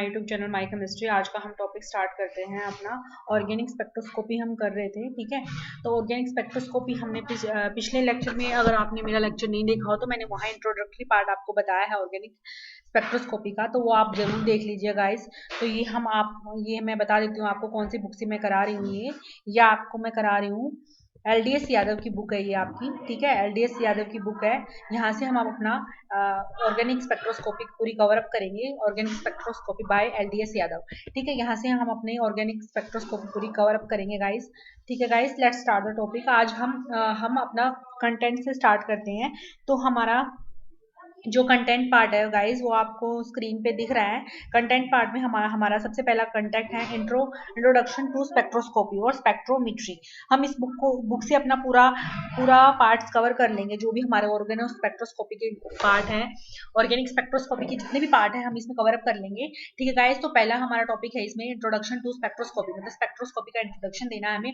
My YouTube channel my chemistry. आज का हम टॉपिक स्टार्ट करते हैं अपना ऑर्गेनिक स्पेक्ट्रोस्कोपी हम कर रहे थे, ठीक है। तो ऑर्गेनिक स्पेक्ट्रोस्कोपी हमने पिछले लेक्चर में, अगर आपने मेरा लेक्चर नहीं देखा हो तो मैंने वहाँ इंट्रोडक्टरी पार्ट आपको बताया है ऑर्गेनिक स्पेक्ट्रोस्कोपी का, तो वो आप जरूर देख लीजिए गाइस। तो ये मैं बता देती हूँ आपको कौन सी बुक से मैं करा रही हूँ। ये आपको मैं करा रही हूँ एलडीएस यादव की बुक है ये आपकी, ठीक है। एलडीएस यादव की बुक है। यहाँ से हम अपना ऑर्गेनिक स्पेक्ट्रोस्कोपी पूरी कवर अप करेंगे। Organic spectroscopy by LDS Yadav, ठीक है। यहाँ से हम अपने ऑर्गेनिक स्पेक्ट्रोस्कोपी पूरी कवर अप करेंगे गाइस, ठीक है guys. Let's start the topic. आज हम अपना कंटेंट से स्टार्ट करते हैं। तो हमारा जो कंटेंट पार्ट है गाइस वो आपको स्क्रीन पे दिख रहा है। कंटेंट पार्ट में हमारा सबसे पहला कंटेंट है इंट्रोडक्शन टू स्पेक्ट्रोस्कोपी और स्पेक्ट्रोमेट्री। हम इस बुक से अपना पूरा पार्ट्स कवर कर लेंगे, जो भी हमारे ऑर्गेनो स्पेक्ट्रोस्कोपी के पार्ट हैं। ऑर्गेनिक स्पेक्ट्रोस्कोपी के जितने भी पार्ट हैं हम इसमें कवर अप कर लेंगे, ठीक है गाइस। तो पहला हमारा टॉपिक है इसमें इंट्रोडक्शन टू स्पेक्ट्रोस्कोपी, मतलब स्पेक्ट्रोस्कोपी का इंट्रोडक्शन देना है हमें।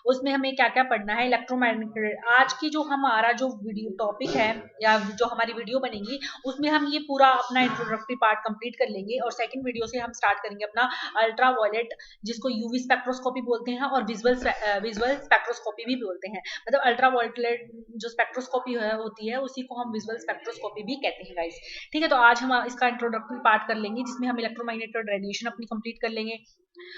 उसमें हमें क्या क्या पढ़ना है, इलेक्ट्रोमैग्नेटिक। आज की जो हमारा जो वीडियो टॉपिक है या जो हमारी वीडियो बनेगी उसमें हम ये पूरा अपना इंट्रोडक्टरी पार्ट कंप्लीट कर लेंगे, और सेकंड वीडियो से हम स्टार्ट करेंगे अपना अल्ट्रा वायलेट, जिसको यूवी स्पेक्ट्रोस्कोपी बोलते हैं, और विजुअल स्पेक्ट्रोस्कोपी भी बोलते हैं। मतलब अल्ट्रा वायलेट जो स्पेक्ट्रोस्कोपी होती है उसी को हम विजुअल स्पेक्ट्रोस्कोपी भी कहते हैं गाइस, ठीक है। तो आज हम इसका इंट्रोडक्टरी पार्ट कर लेंगे, जिसमें हम इलेक्ट्रोमैग्नेटिक रेडिएशन अपनी कंप्लीट कर लेंगे।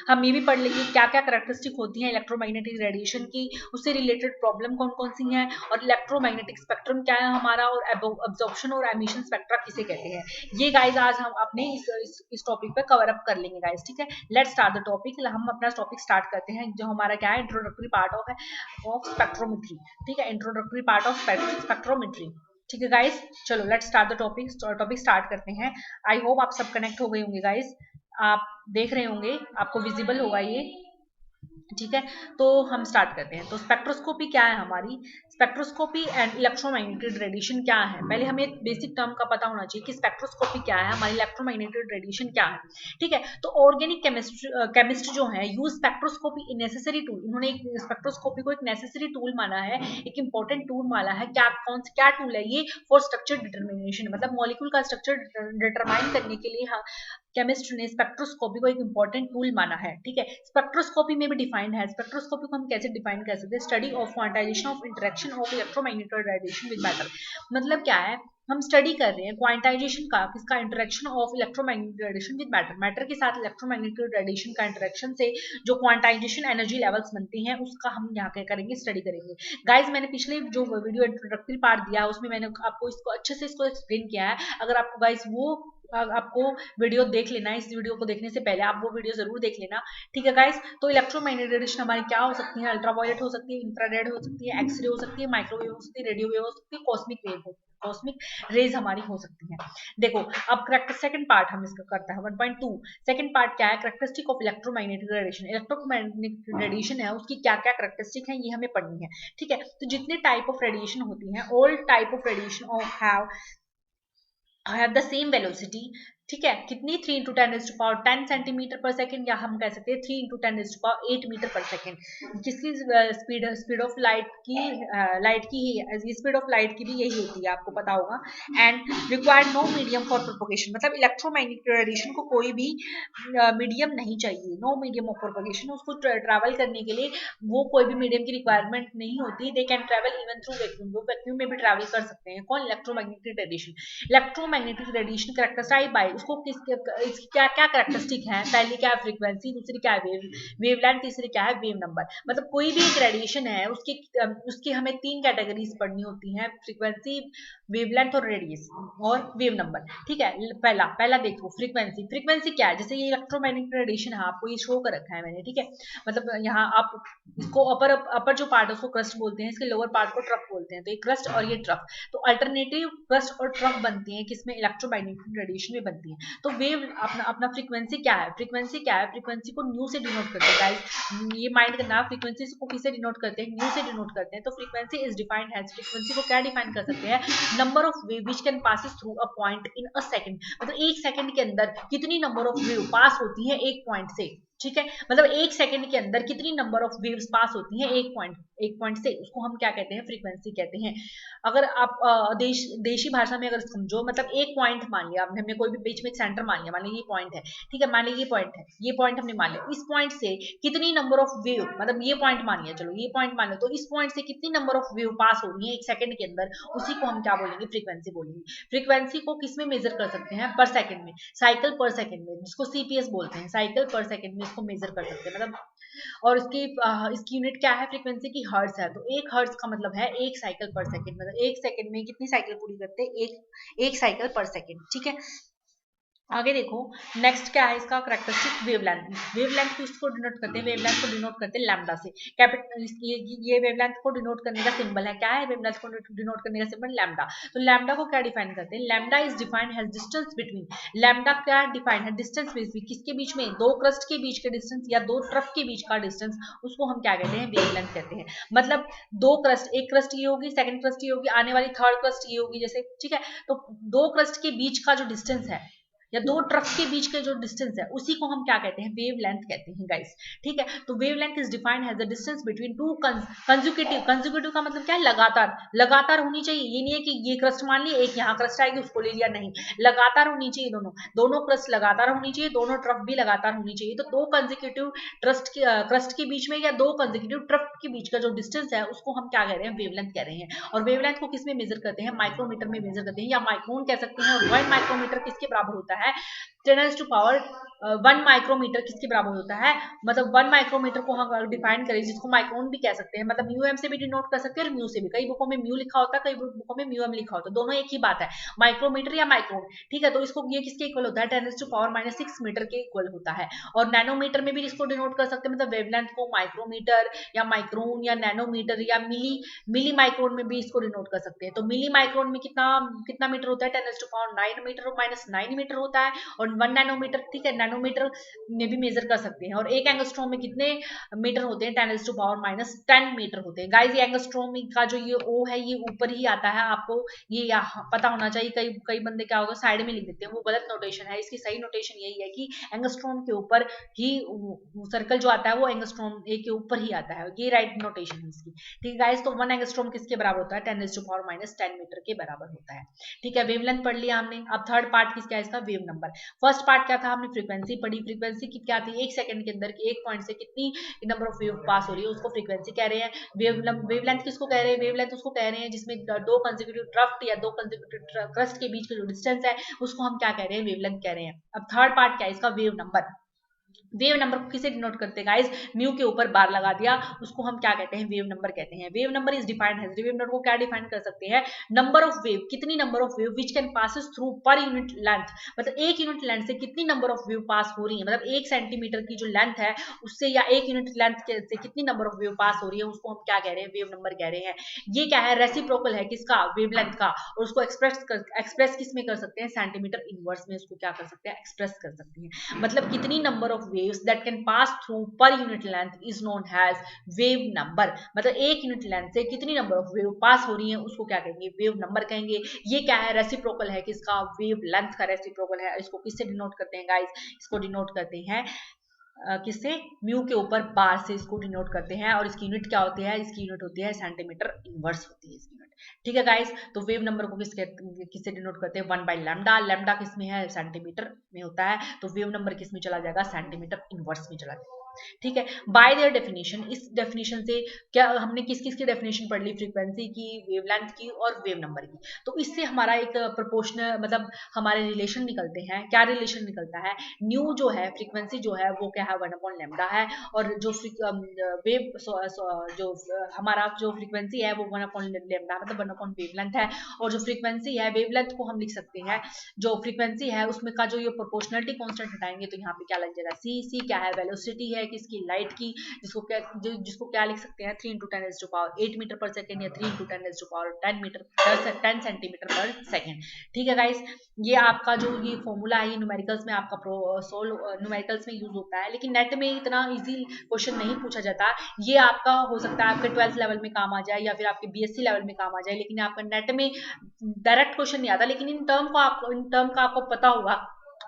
हम ये भी पढ़ लेंगे क्या क्या करैक्टरिस्टिक होती हैं इलेक्ट्रोमैग्नेटिक रेडिएशन की, उससे रिलेटेड प्रॉब्लम कौन कौन सी हैं, और इलेक्ट्रोमैग्नेटिक स्पेक्ट्रम क्या है हमारा, और एब्जॉर्प्शन और एमिशन स्पेक्ट्रा किसे कहते हैं। ये गाइस आज हम अपने इस टॉपिक पे कवर अप कर लेंगे गाइस, ठीक है। Let's start the topic. हम अपना टॉपिक स्टार्ट करते हैं, जो हमारा क्या है इंट्रोडक्टरी पार्ट ऑफ स्पेक्ट्रोमेट्री, ठीक है। इंट्रोडक्टरी पार्ट ऑफ स्पेक्ट्रोमेट्री, ठीक है गाइस। चलो let's start the topic start करते हैं। आई होप आप सब कनेक्ट हो गए होंगे गाइस, आप देख रहे होंगे, आपको विजिबल होगा ये, ठीक है। तो हम स्टार्ट करते हैं। तो स्पेक्ट्रोस्कोपी क्या है हमारी, स्पेक्ट्रोस्कोपी एंड इलेक्ट्रोमैग्नेटिक रेडिएशन क्या है। पहले हमें बेसिक टर्म का पता होना चाहिए कि स्पेक्ट्रोस्कोपी क्या है, हमारी इलेक्ट्रोमैग्नेटिक रेडिएशन क्या है, ठीक है। तो ऑर्गेनिक केमिस्ट जो है यूज स्पेक्ट्रोस्कोपी नेसेसरी टूल, उन्होंने एक स्पेक्ट्रोस्कोपी को एक नेसेसरी टूल माना है, एक इंपॉर्टेंट टूल माना है। क्या टूल है ये, फॉर स्ट्रक्चर डिटर्मिनेशन, मतलब मॉलिक्यूल का स्ट्रक्चर डिटरमाइन करने के लिए केमिस्ट ने स्पेक्ट्रोस्कोपी को एक इंपॉर्टेंट टूल माना है, ठीक है। स्पेक्ट्रोस्कोपी में भी डिफाइंड है। स्पेक्ट्रोस्कोपी को हम कैसे डिफाइन कर सकते हैं, study of quantization of interaction of electromagnetic radiation with matter. मतलब क्या है, हम स्टडी कर रहे हैं क्वांटाइजेशन का, किसका, interaction of electromagnetic radiation with matter. Matter के साथ इलेक्ट्रोमैग्नेटिक रेडिएशन का इंटरेक्शन से जो क्वांटाइजेशन एनर्जी लेवल्स बनती हैं उसका हम यहाँ क्या करेंगे, स्टडी करेंगे गाइस। मैंने पिछले जो वीडियो इंट्रोडक्टरी पार्ट दिया उसमें मैंने आपको इसको अच्छे से एक्सप्लेन किया है। अगर आपको गाइस वो आपको वीडियो देख लेना है, इस वीडियो को देखने से पहले आप वो वीडियो जरूर देख लेना, ठीक है गाइस। तो इलेक्ट्रोमैग्नेटिक रेडिएशन हमारी क्या हो सकती है, अल्ट्रावायलेट हो सकती है, इंफ्रारेड हो सकती है, एक्सरे हो सकती है, माइक्रोवेव हो सकती है, रेडियो वेव हो सकती है, कॉस्मिक रेज हमारी हो सकती है। देखो अब सेकंड पार्ट हम इसका करता है 1.2। सेकंड पार्ट क्या है, characteristic of electromagnetic radiation. Electromagnetic radiation है उसकी क्या क्या कैरेक्टरिस्टिक है ये हमें पढ़नी है, ठीक है। तो जितने टाइप ऑफ रेडिएशन होती है, all type of radiation have the same velocity, ठीक है। कितनी 3 into 10 सेंटीमीटर पर सेकंड, या हम कह सकते हैं 3 into 10 मीटर पर सेकंड। किसकी स्पीड ऑफ लाइट की ही स्पीड ऑफ लाइट की भी यही होती है, आपको पता होगा। And required no medium for propagation, मतलब इलेक्ट्रोमैग्नेटिक रेडिएशन को कोई भी मीडियम नहीं चाहिए, नो मीडियम ऑफ प्रोपोगेशन। उसको ट्रैवल करने के लिए वो कोई भी मीडियम की रिक्वायरमेंट नहीं होती। They can travel even through vacuum, वो वैक्यूम में भी ट्रैवल कर सकते हैं। कौन, electromagnetic radiation. Electromagnetic radiation characterized by, उसको इसकी क्या क्या कैरेक्टरिस्टिक है, पहली क्या है फ्रीक्वेंसी, दूसरी क्या है वेवलेंथ, तीसरी क्या है वेव नंबर। मतलब कोई भी एक रेडिएशन है उसकी हमें 3 कैटेगरीज पढ़नी होती हैं, फ्रीक्वेंसी, वेवलेंथ और रेडियस और वेव नंबर, ठीक है। पहला देखो फ्रीक्वेंसी क्या है, जैसे ये इलेक्ट्रोमैग्नेटिक रेडिएशन है, आपको ये शो कर रखा है मैंने, ठीक है। मतलब यहाँ आप इसको अपर जो पार्ट है उसको क्रस्ट बोलते हैं, इसके लोअर पार्ट को ट्रफ बोलते हैं। तो ये क्रस्ट और ये ट्रफ, तो अल्टरनेटिव क्रस्ट और ट्रफ बनती है किसमें, इलेक्ट्रोमैग्नेटिक रेडिएशन में बनती है। तो वेव अपना फ्रीक्वेंसी क्या है, फ्रीक्वेंसी को न्यू से डिनोट करते हैं गाइस, ये माइंड करना। फ्रीक्वेंसी को किससे डिनोट करते हैं, न्यू से डिनोट करते हैं। तो frequency is defined as, frequency को क्या डिफाइन कर सकते हैं, number of wave which can passes through a point in a second. मतलब एक सेकंड के अंदर कितनी नंबर ऑफ वेव पास होती है एक पॉइंट से, ठीक है, मतलब एक सेकंड के अंदर कितनी नंबर ऑफ वेव्स पास होती हैं एक पॉइंट से, उसको हम क्या कहते हैं, फ्रीक्वेंसी कहते हैं। अगर आप देशी भाषा में अगर समझो, मतलब एक पॉइंट मान लिया आपने, हमने कोई भी बीच में एक सेंटर मान लिया, मान लीजिए ये पॉइंट है, ठीक है, मान लीजिए ये पॉइंट है, ये पॉइंट हमने मान लिया, इस पॉइंट से कितनी नंबर ऑफ वेव, मतलब ये पॉइंट मान लिया, चलो ये पॉइंट मान लो, तो इस पॉइंट से कितनी नंबर ऑफ वेव पास हो रही है एक सेकंड के अंदर, उसी को हम क्या बोलेंगे, फ्रीक्वेंसी बोलेंगे। फ्रीक्वेंसी को किस में मेजर कर सकते हैं, पर सेकंड में, साइकिल पर सेकंड में, जिसको सीपीएस बोलते हैं, साइकिल पर सेकंड में इसको मेजर कर सकते हैं, मतलब। और इसकी यूनिट क्या है, फ्रीक्वेंसी की हर्ट्ज है, तो एक हर्ट्ज का मतलब है एक साइकिल पर सेकंड, मतलब एक सेकंड में कितनी साइकिल पूरी करते हैं, एक साइकिल पर सेकंड, ठीक है। आगे देखो, नेक्स्ट क्या है इसका करेक्टरिस्टिक, वेवलेंथ। वेवलेंथ किसको डिनोट करते हैं, वेवलेंथ को डिनोट करते हैं लैम्डा से। कैपिटल ये वेवलेंथ को डिनोट करने का सिंबल है, क्या है वेवलेंथ को डिनोट करने का सिंबल, लैम्डा। तो लैम्डा को क्या डिफाइन करते हैं, lambda is defined as distance between, lambda क्या डिफाइंड है, डिस्टेंस बिटवीन, किसके बीच में, दो क्रस्ट के बीच के डिस्टेंस या दो ट्रफ के बीच का डिस्टेंस, उसको हम क्या कहते हैं, वेवलेंथ कहते हैं। मतलब दो क्रस्ट, एक क्रस्ट ये होगी, सेकंड क्रस्ट ये होगी, आने वाली थर्ड क्रस्ट ये होगी, जैसे, ठीक है। तो दो क्रस्ट के बीच का जो डिस्टेंस है या दो ट्रक के बीच के जो डिस्टेंस है, उसी को हम क्या कहते हैं, वेवलेंथ कहते हैं गाइस, ठीक है। तो wavelength is defined as the distance between two consecutive, consecutive का मतलब क्या है, लगातार, लगातार होनी चाहिए, ये नहीं है कि ये क्रस्ट मान ली, एक यहाँ क्रस्ट आएगी उसको ले लिया, नहीं, लगातार होनी चाहिए, दोनों दोनों क्रस्ट लगातार होनी चाहिए, दोनों ट्रफ भी लगातार होनी चाहिए। तो दो कंसेक्यूटिव क्रस्ट के बीच में या दो कंसेक्यूटिव ट्रफ के बीच का जो डिस्टेंस है, उसको हम क्या कह रहे हैं, वेवलेंथ कह रहे हैं। और वेवलेंथ को किस में मेजर करते हैं, माइक्रोमीटर में मेजर करते हैं, या माइक्रोन कह सकते हैं। और 1 माइक्रोमीटर किसके बराबर होता है, 10⁻⁴ 1 माइक्रोमीटर किसके बराबर होता है, मतलब 1 माइक्रोमीटर को हम डिफाइन करें, जिसको माइक्रोन भी कह सकते हैं, मतलब म्यू एम से भी डिनोट कर सकते हैं और म्यू से भी, कई बुकों में म्यू लिखा होता है, कई बुकों में म्यू एम लिखा होता है, दोनों एक ही बात है, माइक्रोमीटर या माइक्रोन, ठीक है। तो इसको ये किसके इक्वल होता है, 10⁻⁻⁶ मीटर के इक्वल होता है। और नैनोमीटर में भी इसको डिनोट कर सकते हैं, मतलब वेवलेंथ को माइक्रोमीटर या माइक्रोन या नैनोमीटर या मिली माइक्रोन में भी इसको डिनोट कर सकते हैं। तो मिली माइक्रोन में कितना कितना मीटर होता है, 10⁻⁹ मीटर -9 मीटर होता है। और 1 नैनोमीटर, ठीक है, नैनोमीटर में भी मेजर कर सकते हैं। और एक एंगस्ट्रॉम में कितने मीटर होते हैं, 10⁻⁻10 मीटर होते हैं। गाइस ये एंगस्ट्रॉम का जो ये ओ है, ये ऊपर ही आता है, आपको ये पता होना चाहिए। कई कई बंदे क्या होगा, साइड में लिख देते हैं, वो गलत नोटेशन है। इसकी सही नोटेशन यही है कि एंगस्ट्रॉम के ऊपर ही सर्कल जो आता है वो एंगस्ट्रॉम ए के ऊपर ही आता है, ये राइट नोटेशन है इसकी, ठीक है गाइस। तो 1 एंगस्ट्रॉम किसके बराबर होता है, 10⁻⁻10 मीटर के बराबर होता है, ठीक है। वेवलेंथ पढ़ लिया हमने। अब थर्ड पार्ट किसका है, इसका वेव नंबर। फर्स्ट पार्ट क्या था, हमने फ्रीक्वेंसी पढ़ी, फ्रीक्वेंसी की क्या थी, एक सेकंड के अंदर एक पॉइंट से कितनी नंबर ऑफ वेव पास हो रही है, उसको फ्रीक्वेंसी कह रहे हैं। वेवलेंथ किसको कह रहे हैं, वेवलेंथ उसको कह रहे हैं जिसमें दो कंसेक्यूटिव ट्रफ्ट या दो कंसेक्यूटिव क्रस्ट के बीच का जो डिस्टेंस है, उसको हम क्या कह रहे हैं, वेवलेंथ कह रहे हैं। अब थर्ड पार्ट क्या है इसका, वेव नंबर। वेव नंबर को किसे डिनोट करते हैं गाइस, म्यू के ऊपर बार लगा दिया, उसको हम क्या कहते हैं, वेव नंबर कहते हैं। Wave number is defined as, wave number को क्या डिफाइन कर सकते हैं, नंबर ऑफ वेव, कितनी number of wave which can passes through per unit length, मतलब एक यूनिट लेंथ से कितनी नंबर ऑफ वेव पास हो रही है, मतलब 1 सेंटीमीटर की जो लेंथ है उससे, या 1 यूनिट लेंथ से कितनी नंबर ऑफ वेव पास हो रही है, उसको हम क्या कह रहे हैं, वेव नंबर कह रहे हैं। ये क्या है, रेसिप्रोकल है किसका, वेवलेंथ का। और उसको एक्सप्रेस किस में कर सकते हैं, सेंटीमीटर इनवर्स में उसको क्या कर सकते हैं, एक्सप्रेस कर सकते हैं। मतलब कितनी number of waves that can pass through per unit length is known as wave number, मतलब एक यूनिट लेंथ से कितनी नंबर ऑफ वेव पास हो रही है, उसको क्या कहेंगे, वेव नंबर कहेंगे। ये क्या है, रेसिप्रोकल है किसका, वेव लेंथ का रेसिप्रोकल है। इसको किससे डिनोट करते हैं गाइस, इसको डिनोट करते हैं किससे, म्यू के ऊपर बार से इसको डिनोट करते हैं। और इसकी यूनिट क्या होती है, इसकी यूनिट होती है सेंटीमीटर इनवर्स होती है इसकी यूनिट, ठीक है गाइस। तो वेव नंबर को किससे डिनोट करते हैं, 1/λ, लैम्डा किस में है, सेंटीमीटर में होता है। तो वेव नंबर किस में चला जाएगा, सेंटीमीटर इनवर्स में चला जाएगा, ठीक है। बाय देयर डेफिनेशन, इस डेफिनेशन से क्या हमने किस किस की डेफिनेशन पढ़ ली, फ्रीक्वेंसी की, वेवलेंथ की और वेव नंबर की। तो इससे हमारा एक प्रोपोर्शनल, मतलब हमारे रिलेशन निकलते हैं। क्या रिलेशन निकलता है, न्यू जो है, फ्रीक्वेंसी जो है वो क्या है, 1/λ है। और जो वेव जो हमारा जो फ्रीक्वेंसी है वो 1/λ, मतलब 1/वेवलेंथ है। और जो फ्रीक्वेंसी है, वेवलेंथ को हम लिख सकते हैं, जो फ्रीक्वेंसी है उसमें का जो ये प्रोपोर्शनलिटी कांस्टेंट हटाएंगे तो यहाँ पे क्या लग जाएगा, सी क्या है, वेलोसिटी है किसकी, लाइट की, जिसको क्या लिख सकते हैं, 3 × 10⁸ मीटर पर सेकंड, या 3 × 10 सेंटीमीटर पर सेकंड, ठीक है गाइस। ये आपका जो ये फॉर्मूला है, ये न्यूमेरिकल्स में आपका न्यूमेरिकल्स में यूज होता है, लेकिन नेट में इतना इजी क्वेश्चन नहीं पूछा जाता। ये आपका हो सकता है आपके 12th लेवल में काम आ जाए, या फिर आपके बीएससी लेवल में काम आ जाए, लेकिन आपका नेट में डायरेक्ट क्वेश्चन नहीं आता। लेकिन इन टर्म का आपको पता होगा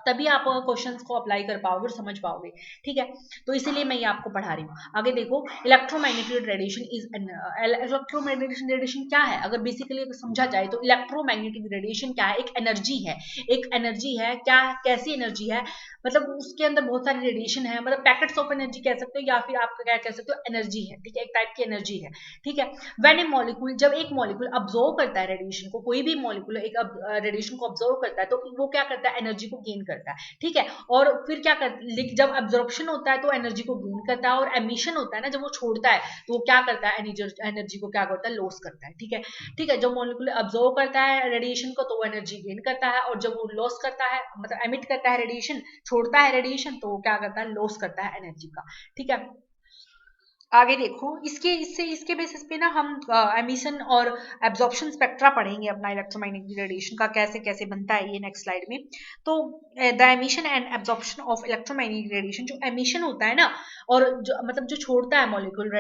तभी आप क्वेश्चंस को अप्लाई कर पाओगे और समझ पाओगे, ठीक है। तो इसीलिए मैं ये आपको पढ़ा रही हूँ। आगे देखो, electromagnetic radiation is electromagnetic radiation क्या है, अगर बेसिकली समझा जाए तो इलेक्ट्रोमैग्नेटिक रेडिएशन क्या है, एक एनर्जी है। एक एनर्जी है, क्या कैसी एनर्जी है, मतलब उसके अंदर बहुत सारी रेडिएशन है, मतलब पैकेट्स ऑफ एनर्जी कह सकते हो, या फिर आप क्या कह सकते हो, एनर्जी है, ठीक है, एक टाइप की एनर्जी है, ठीक है। व्हेन ए मॉलिक्यूल, जब एक मॉलिक्यूल अब्सॉर्ब करता है रेडिएशन को, कोई भी मॉलिक्यूल एक रेडिएशन को अब्सॉर्ब करता है, तो वो क्या करता है, एनर्जी को गेन करता है, ठीक है। और फिर क्या करता, जब अब्जॉर्प्शन होता है तो एनर्जी को गेन करता है, और एमिशन होता है ना, जब वो छोड़ता है तो वो क्या करता है, एनर्जी को क्या करता है, लॉस करता है, ठीक है। ठीक है, जब मॉलिक्यूल अब्सॉर्ब करता है रेडिएशन को तो वो एनर्जी गेन करता है, और जब वो लॉस करता है, मतलब एमिट करता है रेडिएशन, छोड़ता है रेडिएशन, तो वो क्या करता है, लॉस करता है एनर्जी का, ठीक है। आगे देखो, इसके बेसिस पे ना हम एमिशन और एब्जॉर्प्शन स्पेक्ट्रा पढ़ेंगे अपना इलेक्ट्रोमैग्नेटिक रेडिएशन का, कैसे कैसे बनता है ये नेक्स्ट स्लाइड में। तो the emission and absorption of electromagnetic radiation, जो एमिशन होता है ना, और जो मतलब जो छोड़ता है मॉलिक्यूल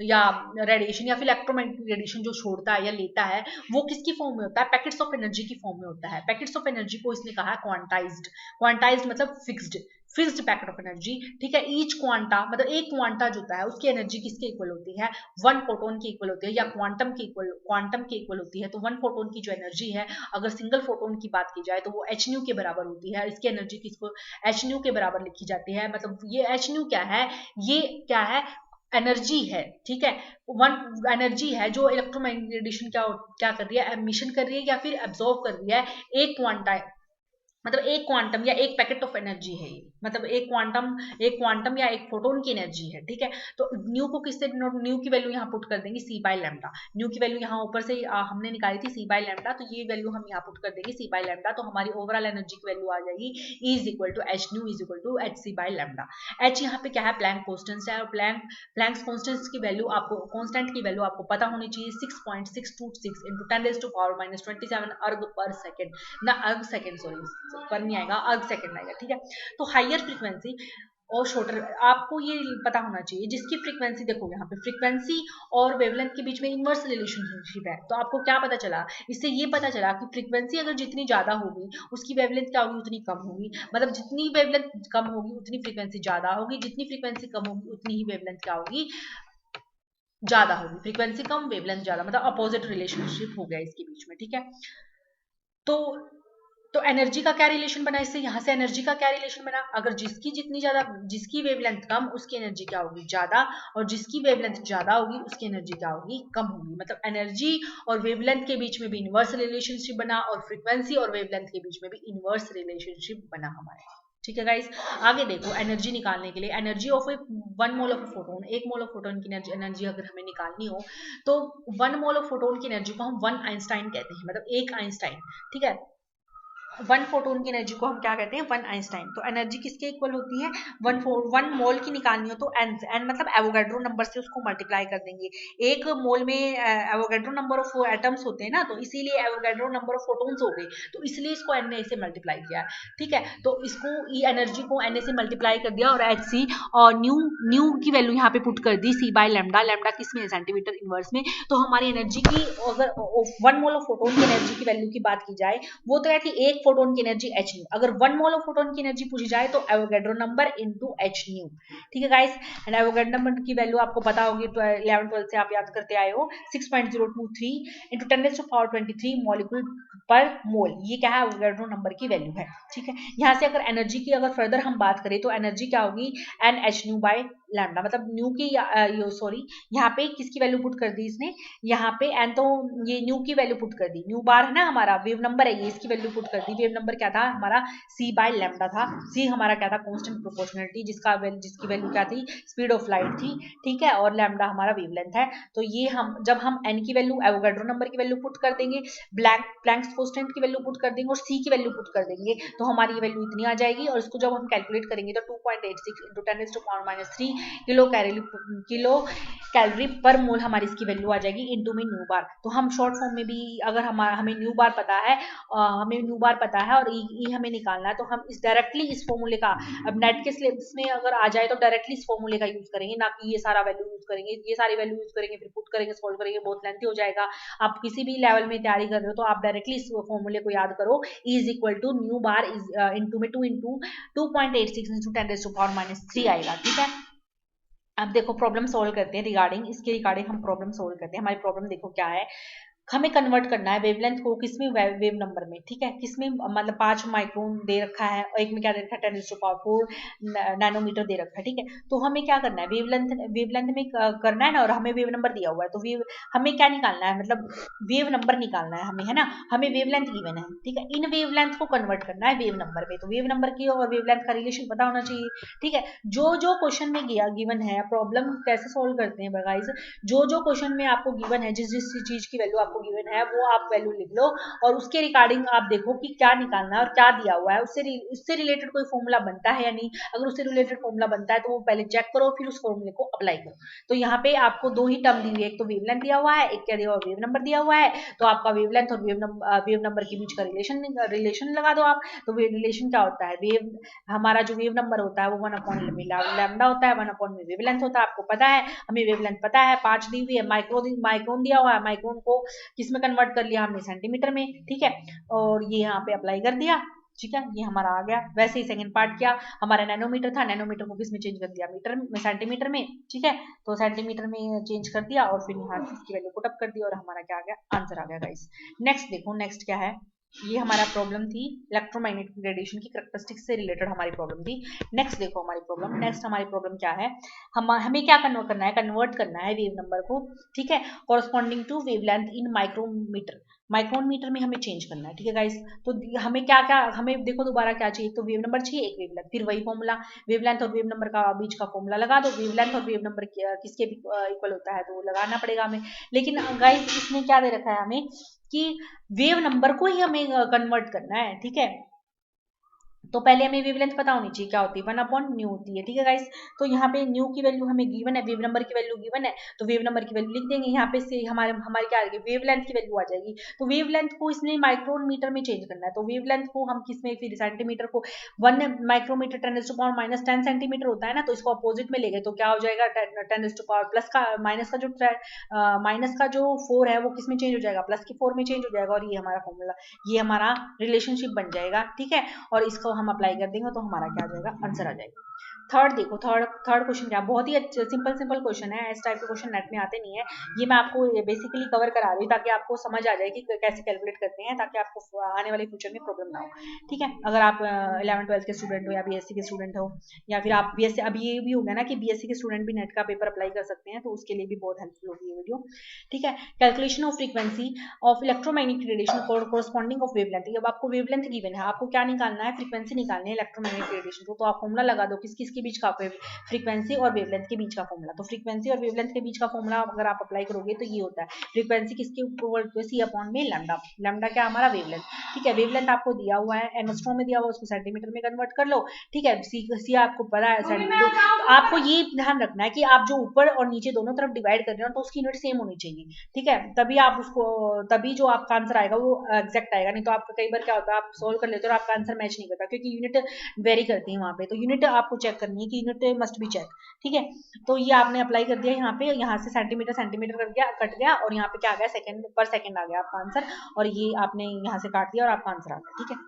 या रेडिएशन या फिर इलेक्ट्रोमैग्नेटिक रेडिएशन जो छोड़ता है या लेता है, वो किसकी फॉर्म में होता है, पैकेट्स ऑफ एनर्जी की फॉर्म में होता है। पैकेट्स ऑफ एनर्जी को इसने कहा क्वांटाइज्ड, क्वांटाइज्ड मतलब फिक्स्ड पैकेट ऑफ एनर्जी, ठीक है। ईच क्वांटा मतलब एक क्वांटा जो होता है उसकी एनर्जी किसके इक्वल होती है, वन फोटोन की इक्वल होती है, या क्वांटम की इक्वल होती है। तो वन फोटोन की जो एनर्जी है, अगर सिंगल फोटोन की बात की जाए तो वो एच न्यू के बराबर होती है। इसकी एनर्जी किसको एच न्यू के बराबर लिखी जाती है, मतलब ये एच न्यू क्या है, ये क्या है, एनर्जी है, ठीक है। वन एनर्जी है जो इलेक्ट्रोमैग्नेटिक रेडिएशन क्या कर रही है, एमिशन कर रही है या फिर एब्जॉर्ब कर रही है। एक क्वांटा मतलब एक क्वांटम या एक पैकेट ऑफ एनर्जी है ये, मतलब एक क्वांटम या एक फोटोन की एनर्जी है, ठीक है। तो न्यू को किससे डिनोट, न्यू की वैल्यू यहाँ पुट कर देंगे सी बाय लैम्डा। न्यू की वैल्यू यहाँ ऊपर से हमने निकाली थी सी बाय लैम्डा, तो ये वैल्यू हम यहाँ पुट कर देंगे सी बाय लैम्डा, तो हमारी ओवरऑल एनर्जी की वैल्यू आ जाएगी E is equal to H nu is equal to H C by lambda. H यहाँ पे क्या है, प्लैंक कॉन्स्टेंट है, और प्लैंक कॉन्स्टेंट की वैल्यू आपको, कॉन्स्टेंट की वैल्यू आपको पता होनी चाहिए 6.626 इंटू 10⁻⁻27 अर्ग पर सेकेंड, ना अर्ग सेकेंड, सॉरी पर नहीं आएगा, अर्ग सेकेंड आएगा, ठीक है। तो हायर फ्रीक्वेंसी और शॉर्टर, आपको ये पता होना चाहिए, जिसकी फ्रीक्वेंसी देखो यहाँ पे फ्रीक्वेंसी और वेवलेंथ के बीच में इनवर्स रिलेशनशिप है। तो आपको क्या पता चला, इससे ये पता चला कि फ्रीक्वेंसी अगर जितनी ज्यादा होगी उसकी वेवलेंथ क्या होगी, उतनी कम होगी, मतलब जितनी वेवलेंथ कम होगी उतनी फ्रीक्वेंसी ज्यादा होगी, जितनी फ्रीक्वेंसी कम होगी उतनी ही वेवलेंथ क्या होगी, ज्यादा होगी। फ्रीक्वेंसी कम वेवलेंथ ज्यादा, मतलब अपोजिट रिलेशनशिप हो गया इसके बीच में, ठीक है। तो एनर्जी का क्या रिलेशन बना इससे, यहाँ से एनर्जी का क्या रिलेशन बना, अगर जिसकी जितनी ज्यादा, जिसकी वेवलेंथ कम उसकी एनर्जी क्या होगी, ज्यादा, और जिसकी वेवलेंथ ज्यादा होगी उसकी एनर्जी क्या होगी, कम होगी। मतलब एनर्जी और वेवलेंथ के बीच में भी इनवर्स रिलेशनशिप बना, और फ्रीक्वेंसी और वेवलेंथ के बीच में भी इनवर्स रिलेशनशिप बना हमारे, ठीक है गाइस। आगे देखो, एनर्जी निकालने के लिए, energy of A one mole of photon, एक मोल ऑफ फोटोन की एनर्जी अगर हमें निकालनी हो, तो वन मोल ऑफ फोटोन की एनर्जी को हम वन आइंस्टाइन कहते हैं, मतलब एक आइंस्टाइन, ठीक है। वन फोटोन की एनर्जी को हम क्या कहते हैं, वन आइंस्टाइन। तो एनर्जी किसके इक्वल होती है, वन मोल की निकालनी हो तो एन मतलब एवोगैड्रो नंबर से उसको मल्टीप्लाई कर देंगे। एक मोल में एवोगैड्रो नंबर ऑफ एटम्स होते हैं ना, तो इसीलिए एवोगैड्रो नंबर ऑफ फोटोन्स हो गए, तो इसलिए इसको एन ने से मल्टीप्लाई किया है, ठीक है। तो इसको एनर्जी को एन से मल्टीप्लाई कर दिया, और एच सी और न्यू की वैल्यू यहाँ पे पुट कर दी सी बाय लैम्डा, लैम्डा किस में, सेंटीमीटर इनवर्स में। तो हमारी एनर्जी की, अगर वन मोल ऑफ फोटोन की एनर्जी की वैल्यू की बात की जाए, वो तो है कि एक फोटोन की एनर्जी एच न्यू, अगर वन मोल ऑफ फोटोन की एनर्जी पूछी जाए तो Avogadro number into H new, ठीक है गाइस। एंड एवोगैड्रो नंबर की वैल्यू आपको पता होगी, 11-12 से आप याद करते आए हो, 6.023 इंटू 10⁻23 मॉलिक्यूल पर मोल, ये क्या है, एवोगैड्रो नंबर की वैल्यू है, ठीक है। यहाँ से अगर एनर्जी की अगर फर्दर हम बात करें तो एनर्जी क्या होगी, N H nu by lambda, मतलब न्यू की सॉरी यहाँ पे किसकी वैल्यू पुट कर दी इसने, यहाँ पे एन तो ये न्यू की वैल्यू पुट कर दी, न्यू बार है ना हमारा, वेव नंबर है ये, इसकी वैल्यू पुट कर दी। वेव नंबर क्या था हमारा, सी बाय लैम्डा था, सी हमारा क्या था, कांस्टेंट प्रोपोर्शनलिटी, जिसकी वैल्यू क्या थी, स्पीड ऑफ लाइट थी, ठीक है, और लैम्डा हमारा वेवलेंथ है। तो ये हम जब हम एन की वैल्यू, एवोगैड्रो नंबर की वैल्यू पुट कर देंगे, प्लैंक्स कांस्टेंट की वैल्यू पुट कर देंगे, और सी की वैल्यू पुट कर देंगे, तो हमारी ये वैल्यू इतनी आ जाएगी। और इसको जब हम कैलकुलेट करेंगे तो 2.86 इंटू 10⁻³ किलो कैलोरी पर मोल हमारी इसकी वैल्यू आ जाएगी इनटू में न्यू बार। तो हम शॉर्ट फॉर्म में भी अगर हमें न्यू बार पता है, और ई हमें निकालना है, तो हम इस डायरेक्टली इस फॉर्मूले का, अब नेट के सिलेबस में अगर आ जाए तो डायरेक्टली इस फॉर्मूले का यूज करेंगे, ना कि ये सारा वैल्यू यूज करेंगे। ये सारी वैल्यू यूज करेंगे फिर पुट करेंगे सोल्व करेंगे, बहुत लेंथी हो जाएगा। आप किसी भी लेवल में तैयारी कर रहे हो तो आप डायरेक्टली इस फॉर्मूले को याद करो, E is equal to nu bar is into में 2 इंटू 2.86 इंटू 10⁻³ आएगा। ठीक है, अब देखो प्रॉब्लम सोल्व करते हैं, रिगार्डिंग इसके रिगार्डिंग हम प्रॉब्लम सोल्व करते हैं। हमारी प्रॉब्लम देखो क्या है, हमें कन्वर्ट करना है वेवलेंथ को किसमें, वेव नंबर में। ठीक है, किसमें, मतलब 5 माइक्रोन दे रखा है और एक में क्या दे रखा है 10⁻⁴ नैनोमीटर दे रखा है। ठीक है, तो हमें क्या करना है, वेवलेंथ में करना है ना, और हमें वेव नंबर दिया हुआ है, तो हमें क्या निकालना है, मतलब वेव नंबर निकालना है हमें, है ना। हमें वेवलेंथ गिवन है, ठीक है, इन वेवलेंथ को कन्वर्ट करना है वेव नंबर में। तो वेव नंबर की और वेवलेंथ का रिलेशन पता होना चाहिए। ठीक है, जो जो क्वेश्चन में गिवन है, प्रॉब्लम कैसे सोल्व करते हैं गाइस, जो जो क्वेश्चन में आपको गिवन है, जिस जिस चीज की वैल्यू आपको गिवन है वो आप वैल्यू लिख लो, और उसके रिगार्डिंग आप देखो कि क्या निकालना है और क्या दिया हुआ है, उससे रिलेटेड कोई फॉर्मूला बनता है या नहीं। अगर उससे रिलेटेड फॉर्मूला बनता है तो वो पहले चेक करो, फिर उस फॉर्मूले को अप्लाई करो। तो यहाँ पे आपको दो ही टर्म दी हुई है, एक तो वेवलेंथ दिया हुआ है, एक क्या दिया हुआ, वेव नंबर दिया हुआ है। तो आपका वेवलेंथ और वेव नंबर के बीच का रिलेशन लगा दो आप। तो रिलेशन क्या होता है, हमारा जो वेव नंबर होता है वो 1/λ होता है, 1 वेवलेंथ होता है। आपको पता है, हमें वेवलेंथ पता है 5 दी हुई है, माइक्रोन दिया हुआ है, माइक्रोन को किसमें कन्वर्ट कर लिया हमने, सेंटीमीटर में। ठीक है, और ये यहाँ पे अप्लाई कर दिया। ठीक है, ये हमारा आ गया। वैसे ही सेकंड पार्ट किया, हमारा नैनोमीटर था, नैनोमीटर को किसमें चेंज कर दिया, मीटर में, सेंटीमीटर में। ठीक है, तो सेंटीमीटर में चेंज कर दिया और फिर यहाँ इसकी वैल्यू पुट अप कर दी और हमारा क्या आ गया, आंसर आ गया गाइस। नेक्स्ट देखो, नेक्स्ट क्या है, ये हमारा प्रॉब्लम थी इलेक्ट्रोमैग्नेटिक रेडिएशन की करैक्टरिस्टिक्स से रिलेटेड हमारी प्रॉब्लम थी। नेक्स्ट देखो नेक्स्ट हमारी प्रॉब्लम क्या है, हमें क्या कन्वर्ट करना है, वेव नंबर को। ठीक है, corresponding to wavelength in micrometre, micron metre में हमें चेंज करना है। ठीक है गाइस, तो हमें क्या क्या, हमें देखो दोबारा क्या चाहिए, तो वेव नंबर चाहिए, एक वेवलेंथ, फिर वही फॉर्मूला, वेवलेंथ और वेव नंबर का बीच का फॉर्मूला लगा दो। वेवलेंथ और वेव नंबर किसके भी इक्वल होता है तो वो लगाना पड़ेगा हमें। लेकिन गाइस इसमें क्या दे रखा है हमें कि वेव नंबर को ही हमें कन्वर्ट करना है। ठीक है, तो पहले हमें वेवलेंथ पता होनी चाहिए क्या होती है, 1/न्यू होती है। ठीक है गाइस, तो यहाँ पे न्यू की वैल्यू हमें गिवन है, वेव नंबर की वैल्यू गिवन है, तो वेव नंबर की वैल्यू लिख देंगे यहाँ पे, से हमारे क्या आ जाएगी, वेवलेंथ की वैल्यू आ जाएगी। तो वेवलेंथ को इसने माइक्रोन मीटर में चेंज करना है, तो वेवलेंथ को हम किसमें, फिर सेंटीमीटर को, 1 माइक्रोमीटर 10⁻⁻10 सेंटीमीटर होता है ना, तो इसको अपोजिट में ले गए तो क्या हो जाएगा, 10⁻⁻, प्लस का माइनस का जो 4 है वो किसमें चेंज हो जाएगा, प्लस की 4 में चेंज हो जाएगा, और ये हमारा फॉर्मूला, ये हमारा रिलेशनशिप बन जाएगा। ठीक है, और इसको हम अप्लाई कर देंगे तो हमारा क्या आ जाएगा, आंसर आ जाएगा। थर्ड देखो, थर्ड क्वेश्चन क्या, बहुत ही सिंपल क्वेश्चन है, इस टाइप के क्वेश्चन नेट में आते नहीं है। ये मैं आपको बेसिकली कवर करा रही हूँ ताकि आपको समझ आ जाए कि कैसे कैलकुलेट करते हैं, ताकि आपको आने वाले फ्यूचर में प्रॉब्लम ना हो। ठीक है, अगर आप 11th-12th के स्टूडेंट हो या बीएससी के स्टूडेंट हो, या फिर आप बीएससी, अब ये भी हो गया ना कि बीएससी के स्टूडेंट भी नेट का पेपर अप्लाई कर सकते हैं, तो उसके लिए भी बहुत हेल्पफुल होगी ये वीडियो। ठीक है, calculation of frequency of electromagnetic radiation corresponding of wavelength. अब आपको वेवलेंथ गिवन है, आपको क्या निकालना है, फ्रीक्वेंसी निकालनी है इलेक्ट्रोमैग्नेटिक रेडिएशन को। तो आप फॉर्मूला लगा दो, किस किस के बीच का, फ्रीक्वेंसी और वेवलेंथ के बीच का फॉर्मूला। तो फ्रीक्वेंसी और वेवलेंथ के बीच का फॉर्मूला अगर आप अप्लाई करोगे तो ये होता है, फ्रीक्वेंसी किसके ऊपर, सी अपॉन में लैम्डा, लैम्डा क्या हमारा, वेवलेंथ। ठीक है, वेवलेंथ आपको दिया हुआ है, एंगस्ट्रॉम में दिया हुआ है, उसको सेंटीमीटर में कन्वर्ट कर लो। ठीक है, सी आपको पता है सेंटीमीटर। तो आपको ये ध्यान रखना है कि आप जो ऊपर और नीचे दोनों तरफ डिवाइड कर रहे हो तो उसकी यूनिट सेम होनी चाहिए। ठीक है, तभी जो आपका आंसर आएगा वो एग्जैक्ट आएगा। नहीं तो आपका कई बार क्या होता है, आप सोल्व कर लेते हो और आपका आंसर मैच नहीं करता, क्योंकि यूनिट वेरी करती है वहां पे। तो यूनिट आपको चेक करनी है कि यूनिट मस्ट बी चेक। ठीक है, तो ये आपने अप्लाई कर दिया यहाँ पे, यहाँ से सेंटीमीटर सेंटीमीटर कट गया और यहाँ पे क्या आ गया, सेकंड पर सेकंड आ गया आपका आंसर, और ये आपने यहाँ से काट दिया और आपका आंसर आ गया। ठीक है,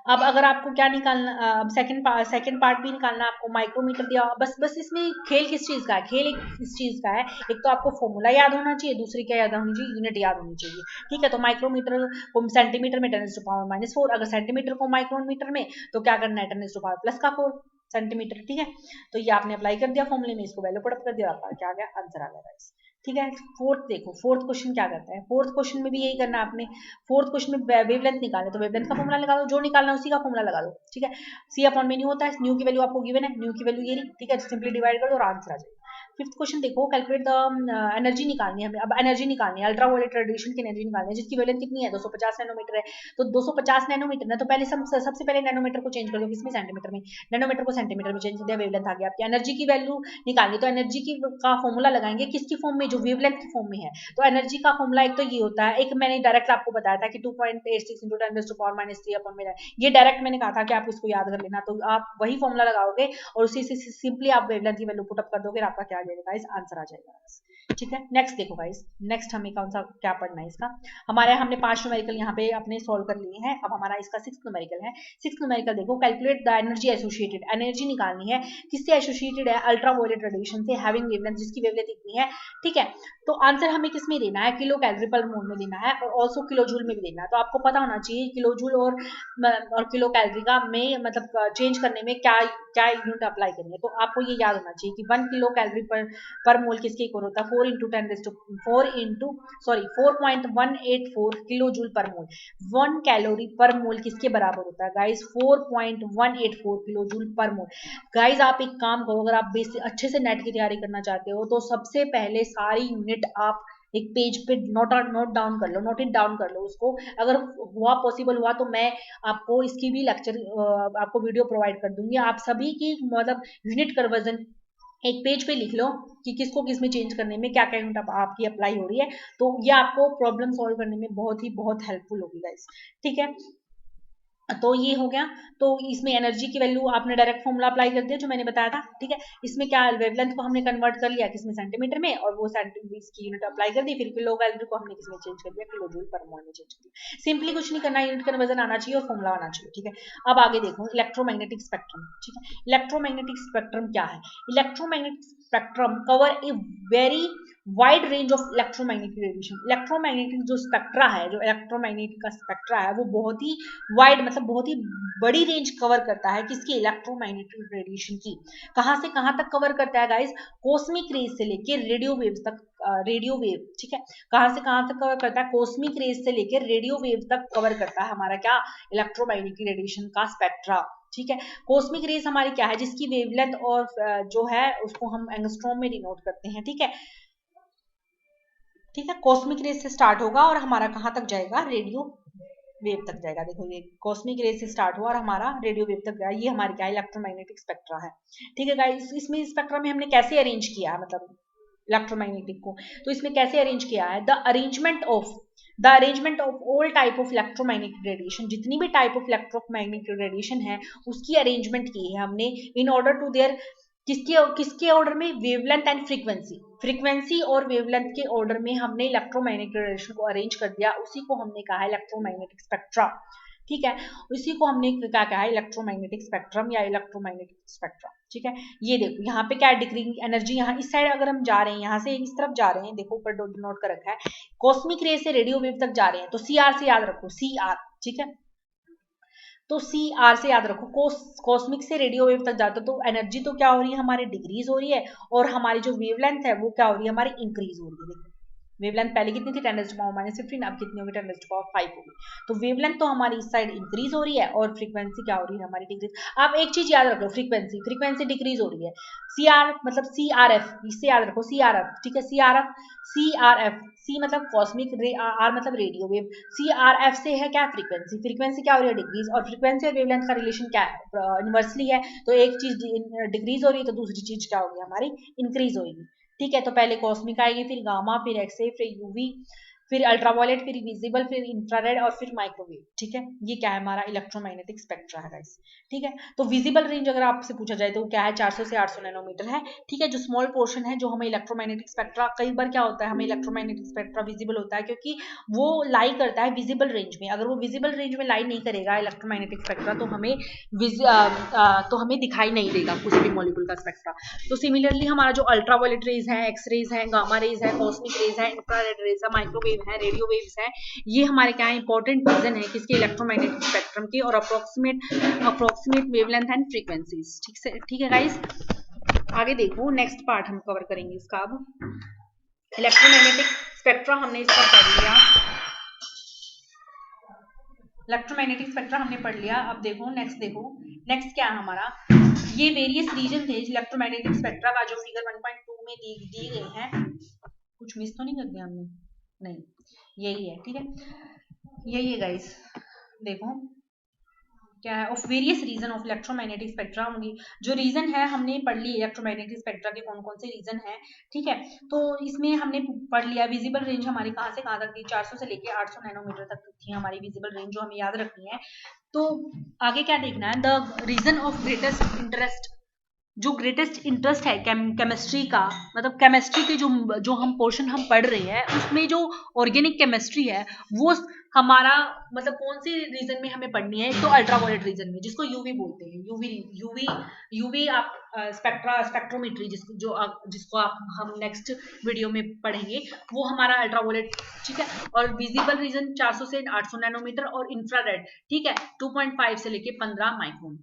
अब अगर आपको क्या निकालना, अब सेकंड पार्ट भी निकालना है आपको, माइक्रोमीटर दिया, बस इसमें खेल किस चीज का है, खेल इस चीज का है, एक तो आपको फॉर्मूला याद होना चाहिए, दूसरी क्या याद होनी चाहिए, यूनिट याद होनी चाहिए। ठीक है, तो माइक्रोमीटर को सेंटीमीटर में 10⁻⁻⁴, अगर सेंटीमीटर को माइक्रोमीटर में तो क्या करना है, 10⁻+4 सेंटीमीटर। ठीक है, तो ये आपने अप्लाई कर दिया फॉर्मूले में, इसको वैल्यू पुट अप कर दिया, आपका क्या आ गया, आंसर आ गया। ठीक है, फोर्थ देखो, फोर्थ क्वेश्चन क्या करता है, फोर्थ क्वेश्चन में भी यही करना है आपने। फोर्थ क्वेश्चन में वेवलेंथ निकालना, तो वेवलेंथ का फॉर्मूला लगा दो, जो निकालना है उसी का फॉर्मूला लगा दो। ठीक है, सी अपॉन में न्यू होता है, न्यू की वैल्यू आपको गिवन है, न्यू की वैल्यू ये रही। ठीक है, सिंपली डिवाइड कर दो और आंसर आ जाएगा। फिफ्थ क्वेश्चन देखो, कैलकुलेट द एनर्जी निकालनी है हमें। अब एनर्जी निकालनी है, अल्ट्रावायलेट रेडिएशन की एनर्जी निकालनी है, जिसकी वेवलेंथ कितनी है 250 नैनोमीटर है। तो 250 नैनोमीटर ना, तो पहले सबसे पहले नैनोमीटर को चेंज कर दो किसमें, सेंटीमीटर में। नैनोमीटर को सेंटीमीटर में चेंज कर दिया, वेवलेंथ आ गया आपकी। एनर्जी की वैल्यू निकालनी, तो एनर्जी की का फॉर्मूला लगाएंगे किसकी फॉर्म में, जो वेवलेंथ की फॉर्म में है। तो एनर्जी का फॉर्मूला एक तो ये होता है, एक मैंने डायरेक्ट आपको बताया था कि 2.86 × 10⁻³ ये डायरेक्ट मैंने कहा था कि आप इसको याद कर लेना। तो आप वही फॉर्मूला लगाओगे और उसी से सिंपली आप वेवलेंथ की वैल्यू पुट अप कर दोगे, आपका क्या आ जाएगा गाइस, आंसर आ जाएगा। ठीक है, नेक्स्ट देखो गाइस, नेक्स्ट हमें कौन सा क्या पढ़ना है इसका। हमारे हमने 5 न्यूमेरिकल यहाँ पे अपने सॉल्व कर लिए हैं। अब हमारा इसका 6th न्यूमेरिकल है। 6th न्यूमेरिकल देखो, calculate the energy associated, energy निकालनी है किससे एसोसिएटेड है, अल्ट्रावायलेट रेडिएशन से, हैविंग वेवलेंथ, जिसकी वेवलेंथ इतनी है। ठीक है, तो आंसर हमें किस में देना है, किलो कैलोरी पर मोल में देना है, और ऑल्सो किलो जूल में भी देना है। तो आपको पता होना चाहिए किलो जूल और किलो कैलोरी का में मतलब चेंज करने में क्या क्या यूनिट अप्लाई करनी है। तो आपको ये याद होना चाहिए कि 1 किलो कैलोरी पर मोल किसके इक्वल होता है, 4.184 किलो जूल पर मोल। 1 कैलोरी पर मोल किसके बराबर होता है गाइस, 4.184 किलो जूल पर मोल। गाइस आप एक काम करो, अगर आप बेसिक अच्छे से नेट की तैयारी करना चाहते हो तो सबसे पहले सारी यूनिट आप एक पेज पे नोट डाउन कर लो, नोट इट डाउन कर लो उसको। अगर हुआ पॉसिबल हुआ तो मैं आपको इसकी भी लेक्चर आपको वीडियो प्रोवाइड कर दूंगी। आप सभी की मतलब यूनिट कन्वर्जन एक पेज पे लिख लो कि किसको किस में चेंज करने में क्या क्या यूनिट आपकी अप्लाई हो रही है। तो ये आपको प्रॉब्लम सॉल्व करने में बहुत हेल्पफुल होगी गाइस। ठीक है, तो ये हो गया। तो इसमें एनर्जी की वैल्यू आपने डायरेक्ट फॉर्मूला अप्लाई कर दिया जो मैंने बताया था। ठीक है, इसमें क्या वेवलेंथ को हमने कन्वर्ट कर लिया किसमें, सेंटीमीटर में, और वो सेंटीमीटर की यूनिट अप्लाई कर दी। फिर किलो कैलोरी को हमने किसमें चेंज कर दिया, किलो जूल पर मोल में चेंज कर दिया। सिंपली कुछ नहीं करना, यूनिट कन्वर्जन आना चाहिए और फॉर्मूला आना चाहिए। ठीक है, अब आगे देखो इलेक्ट्रोमैग्नेटिक स्पेक्ट्रम। ठीक है, इलेक्ट्रोमैग्नेटिक स्पेक्ट्रम क्या है, electromagnetic spectrum cover a very wide range of electromagnetic radiation. Electromagnetic जो स्पेक्ट्रा है, जो इलेक्ट्रोमैग्नेटिक का स्पेक्ट्रा है, वो बहुत ही वाइड मतलब बहुत ही बड़ी रेंज कवर करता है किसकी, इलेक्ट्रोमैग्नेटिक रेडिएशन की। कहां से कहां तक कवर करता है गाइस, कॉस्मिक रेज से लेके रेडियो वेव्स तक। रेडियो वेव, ठीक है, कहां से कहां तक कवर करता है, कॉस्मिक रेज से लेकर रेडियो वेव तक कवर करता है हमारा क्या, इलेक्ट्रोमैग्नेटिक रेडिएशन का स्पेक्ट्रा। ठीक है, कॉस्मिक रेज हमारी क्या है, जिसकी वेवलेंथ और जो है उसको हम एंगस्ट्रॉम में डिनोट करते हैं। ठीक है, ठीक है, कॉस्मिक रेज से स्टार्ट होगा और हमारा कहां तक जाएगा, रेडियो वेव तक जाएगा। देखो ये कॉस्मिक रेज से स्टार्ट हुआ और हमारा रेडियो वेव तक गया। ये हमारी क्या है, इलेक्ट्रोमैग्नेटिक स्पेक्ट्रा है। ठीक है गाइस, इसमें स्पेक्ट्रा में हमने कैसे अरेंज किया है, मतलब इलेक्ट्रोमैग्नेटिक को, तो इसमें कैसे अरेंज किया है, the arrangement of all type of electromagnetic radiation, जितनी भी टाइप ऑफ इलेक्ट्रोमैग्नेटिक रेडिएशन है उसकी अरेंजमेंट की है हमने इन ऑर्डर टू देयर, किसके किसके ऑर्डर में, वेवलेंथ एंड फ्रीक्वेंसी, फ्रीक्वेंसी और वेवलेंथ के ऑर्डर में हमने इलेक्ट्रोमैग्नेटिक रेडिएशन को अरेंज कर दिया। उसी को हमने कहा है इलेक्ट्रोमैग्नेटिक स्पेक्ट्रा। ठीक है, उसी को हमने क्या कहा है, इलेक्ट्रोमैग्नेटिक स्पेक्ट्रम या इलेक्ट्रोमैग्नेटिक स्पेक्ट्रा। ठीक है, ये देखो यहाँ पे क्या डिक्रीजिंग एनर्जी, यहाँ इस साइड अगर हम जा रहे हैं, यहाँ से इस तरफ जा रहे हैं, देखो ऊपर नोट कर रखा है, कॉस्मिक रे से रेडियो वेव तक जा रहे हैं, तो सी आर से याद रखो, सी आर। ठीक है, तो सी आर से याद रखो, कॉस्मिक से रेडियो वेव तक जाता, तो एनर्जी तो क्या हो रही है हमारी, डिक्रीज हो रही है, और हमारी जो वेवलेंथ है वो क्या हो रही है, हमारी इंक्रीज हो रही है। देखो वेवलेंथ पहले कितनी थी, 10⁻⁻15, अब कितनी होगी, 10⁻5 होगी। तो वेवलेंथ तो हमारी इस साइड इंक्रीज हो रही है और फ्रीक्वेंसी क्या हो रही है हमारी, डिक्रीज। आप एक चीज याद रख लो, फ्रीक्वेंसी डिक्रीज हो रही है। सी आर मतलब सी आर एफ, इससे याद रखो सी आर एफ। ठीक है, सी आर एफ, सी मतलब कॉस्मिक रे, आर मतलब radio wave, C R F से है क्या, फ्रीक्वेंसी क्या हो रही है, डिक्रीज। और फ्रीक्वेंसी और वेवलेंथ का रिलेशन क्या है, इनवर्सली है। तो एक चीज डिक्रीज हो रही है तो दूसरी चीज क्या होगी हमारी, इंक्रीज होगी। ठीक है, तो पहले कॉस्मिक आएगी, फिर गामा, फिर एक्सरे, फिर यूवी, फिर अल्ट्रावायलेट, फिर विजिबल, फिर इंफ्रारेड और फिर माइक्रोवेव। ठीक है, ये क्या है हमारा इलेक्ट्रोमैग्नेटिक स्पेक्ट्रा है गाइस। ठीक है, तो विजिबल रेंज अगर आपसे पूछा जाए तो क्या है, 400 से 800 नैनोमीटर है। ठीक है, जो स्मॉल पोर्शन है जो हमें इलेक्ट्रोमैग्नेटिक स्पेक्ट्रा, कई बार क्या होता है हमें इलेक्ट्रोमैग्नेटिक स्पेक्ट्रा विजिबल होता है क्योंकि वो लाई करता है विजिबल रेंज में। अगर वो विजिबल रेंज में लाई नहीं करेगा इलेक्ट्रोमैग्नेटिक स्पेक्ट्रा तो हमें दिखाई नहीं देगा कुछ भी मॉलिक्यूल का स्पेक्ट्रा। तो सिमिलरली हमारा जो अल्ट्रावायलेट रेज है, एक्स रेज है, गामा रेज है, कॉस्मिक रेज है, इंफ्रारेड रेज है, माइक्रोवेव है, रेडियो वेव्स है, ये हमारे क्या है, इंपॉर्टेंट रीजन है किसके, इलेक्ट्रोमैग्नेटिक स्पेक्ट्रम के, और अप्रोक्सीमेट वेवलेंथ एंड फ्रीक्वेंसीज। ठीक है गाइस, आगे देखो नेक्स्ट पार्ट हम कवर करेंगे इसका। अब इलेक्ट्रोमैग्नेटिक स्पेक्ट्रा हमने इसका पढ़ लिया, इलेक्ट्रोमैग्नेटिक स्पेक्ट्रा हमने पढ़ लिया। अब देखो नेक्स्ट क्या है हमारा, ये वेरियस रीजन थे इलेक्ट्रोमैग्नेटिक स्पेक्ट्रा का, जो फिगर 1.2 में दिए गए हैं। कुछ मिस तो नहीं कर दिया हमने? नहीं, यही है, ठीक है, यही है गाइस। देखो क्या है, of various region of electromagnetic spectra होंगी। जो रीजन है हमने पढ़ ली इलेक्ट्रोमैग्नेटिक स्पेक्ट्रा के कौन कौन से रीजन है, ठीक है। तो इसमें हमने पढ़ लिया विजिबल रेंज हमारी कहाँ से कहाँ तक थी, 400 से लेके 800 नैनोमीटर तक थी हमारी विजिबल रेंज, जो हमें याद रखनी है। तो आगे क्या देखना है, the region of greatest interest, जो ग्रेटेस्ट इंटरेस्ट है केमिस्ट्री का, मतलब केमिस्ट्री के जो हम पोर्शन हम पढ़ रहे हैं उसमें जो ऑर्गेनिक केमिस्ट्री है वो हमारा मतलब कौन सी रीजन में हमें पढ़नी है। तो अल्ट्रावायलेट रीजन में, जिसको यूवी बोलते हैं, यूवी यूवी यूवी आप स्पेक्ट्रोमेट्री जिसको आप हम नेक्स्ट वीडियो में पढ़ेंगे, वो हमारा अल्ट्रावायलेट, ठीक है। और विजिबल रीजन 400 से 800 नैनोमीटर, और इंफ्रारेड, ठीक है, 2.5 से लेके 15 माइक्रोन।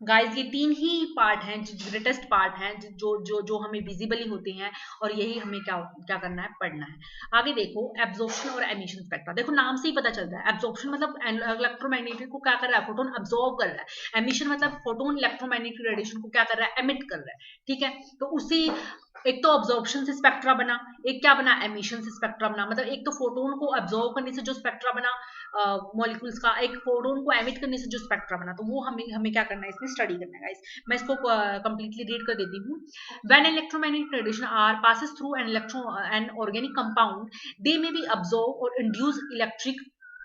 गाइस ये 3 ही पार्ट हैं, ग्रेटेस्ट पार्ट हैं जो जो जो हमें विजिबली होते हैं, और यही हमें क्या क्या करना है, पढ़ना है। आगे देखो एब्जॉर्प्शन और एमिशन स्पेक्ट्रा। देखो नाम से ही पता चलता है, एब्जॉर्प्शन मतलब इलेक्ट्रोमैग्नेटिक को क्या कर रहा है, फोटोन अब्सॉर्ब कर रहा है। एमिशन मतलब फोटोन इलेक्ट्रोमैग्नेटिक रेडिएशन को क्या कर रहा है, एमिट कर रहा है, ठीक है। तो उसी, एक तो अब्जॉर्प्शन से स्पेक्ट्रा बना, एक क्या बना, एमिशन से स्पेक्ट्रा बना। मतलब एक तो फोटोन को अब्सॉर्ब करने से जो स्पेक्ट्रा बना मॉलिक्यूल्स का, एक फोटोन को एमिट करने से जो स्पेक्ट्रा बना, तो वो हमें हमें क्या करना है, इसमें स्टडी करना है गाइस। मैं इसको कंप्लीटली रीड कर देती हूँ। When electromagnetic radiation are passes through an organic compound, they may be absorb और induce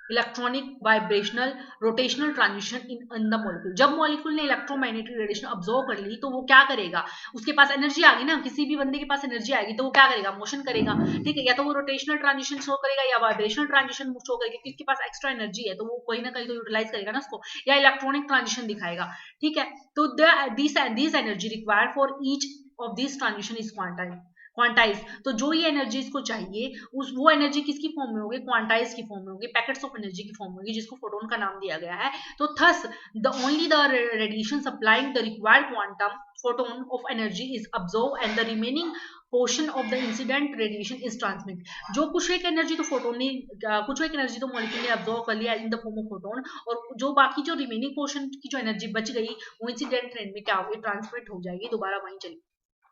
electronic vibrational rotational transition in the molecule. जब मॉलिक्यूल ने इलेक्ट्रोमैग्नेटिक रेडिएशन अब्सॉर्ब कर ली, तो वो क्या करेगा, उसके पास एनर्जी आ गई ना, किसी भी बंदे के पास एनर्जी आएगी तो वो क्या करेगा, मोशन करेगा, ठीक है। या तो वो रोटेशनल ट्रांजिशन शो करेगा या वाइब्रेशनल ट्रांजिशन शो करेगा, क्योंकि उसके पास एक्स्ट्रा एनर्जी है तो वो कहीं ना कहीं तो यूटिलाइज करेगा ना उसको, या इलेक्ट्रॉनिक ट्रांजिशन दिखाएगा, ठीक है। तो this energy required for each of this transition is quantize. तो जो ये एनर्जी इसको चाहिए, उस वो एनर्जी किसकी फॉर्म में होगी, क्वांटाइज की फॉर्म में होगी, पैकेट्स ऑफ एनर्जी की फॉर्म में होगी, जिसको फोटोन का नाम दिया गया है। तो thus the only the radiation supplying the required quantum photon of energy is absorbed and the remaining portion of the incident radiation is transmit। जो कुछ एक एनर्जी तो फोटोन ने, कुछ एक एनर्जी तो मॉलिक्यूल ने अब्सॉर्ब कर लिया in the form of photon, और जो बाकी जो रिमेनिंग पोर्शन की जो एनर्जी बच गई, वो इंसिडेंट ट्रेंड में क्या होगी, ट्रांसमिट हो जाएगी, दोबारा वहीं चली,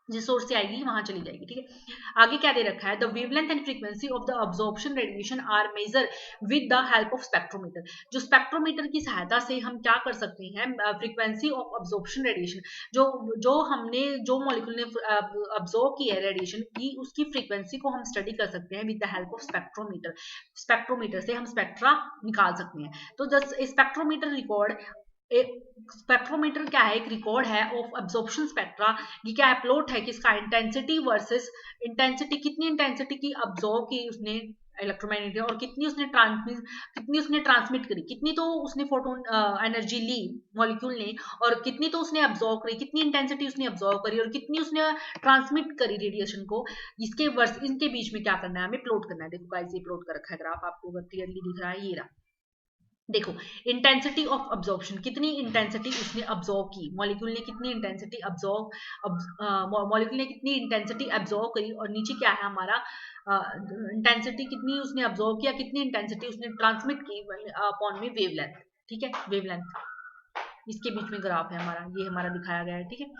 जिस सोर्स से आएगी वहां चली जाएगी, ठीक है। आगे क्या दे रखा है, the wavelength and frequency of the absorption radiation are measure with the help of spectrometer. जो स्पेक्ट्रोमीटर की सहायता से हम क्या कर सकते हैं, फ्रीक्वेंसी ऑफ अब्जॉर्प्शन रेडिएशन, जो जो हमने जो मॉलिक्यूल ने अब्जॉर्ब की है रेडिएशन की, उसकी फ्रीक्वेंसी को हम स्टडी कर सकते हैं with the help of spectrometer. Spectrometer से हम स्पेक्ट्रा निकाल सकते हैं। तो द स्पेक्ट्रोमीटर रिकॉर्ड, स्पेक्ट्रोमीटर क्या है, एक रिकॉर्ड है ऑफ अब्जॉर्प्शन स्पेक्ट्रा। ये क्या है, प्लॉट है किसका, इंटेंसिटी वर्सेस इंटेंसिटी, कितनी इंटेंसिटी की अब्जॉर्ब की उसने इलेक्ट्रोमैग्नेटिक, और कितनी उसने ट्रांसमिट करी, कितनी तो उसने फोटोन एनर्जी ली मॉलिक्यूल ने, और कितनी तो उसने अब्जॉर्ब करी, कितनी इंटेंसिटी उसने अब्जॉर्ब करी, और कितनी उसने ट्रांसमिट करी रेडिएशन को। इसके वर्स इनके बीच में क्या करना है, हमें प्लॉट करना है। देखो गाइस ये प्लॉट कर रखा है ग्राफ, आपको अगर क्लियरली दिख रहा है, ये रहा। देखो इंटेंसिटी ऑफ अब्जॉर्प्शन, कितनी इंटेंसिटी उसने अब्जॉर्ब की, मॉलिक्यूल ने कितनी इंटेंसिटी मॉलिक्यूल ने कितनी इंटेंसिटी अब्जॉर्ब करी, और नीचे क्या है हमारा, इंटेंसिटी कितनी उसने अब्जॉर्ब किया, कितनी इंटेंसिटी उसने ट्रांसमिट की अपॉन में वेवलेंथ, ठीक है, वेवलेंथ। इसके बीच में ग्राफ है हमारा, ये हमारा दिखाया गया है, ठीक है।